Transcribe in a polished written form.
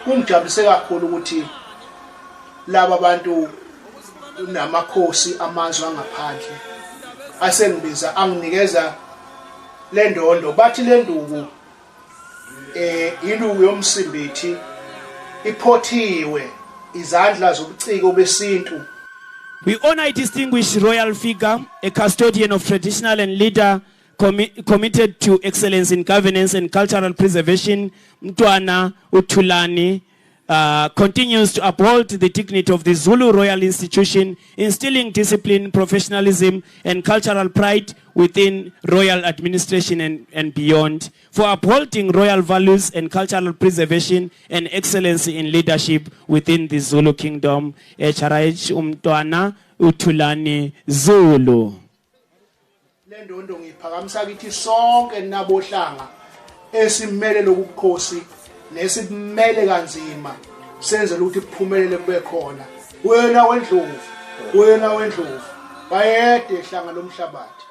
kungijabulise kakhulu ukuthi laba bantu namakhosi amazwe angaphandle asengibiza anginikeza le ndondo bathi le nduku induku yomsimbithi iphothiwe izandla zobuciko besintu. We honor a distinguished royal figure, a custodian of traditional and leader committed to excellence in governance and cultural preservation. Mtwana Uthulani continues to uphold the dignity of the Zulu Royal Institution, instilling discipline, professionalism, and cultural pride within royal administration and beyond, for upholding royal values and cultural preservation and excellence in leadership within the Zulu Kingdom. HRH Mtwana Uthulani Zulu. Lendondo ngiphakamisa kithi sonke nabohlanga esimele lokukhosi nesimele kanzima senzele ukuthi kuphumelele kube khona wena wendlovu bayede ehlanga lomhlabathi.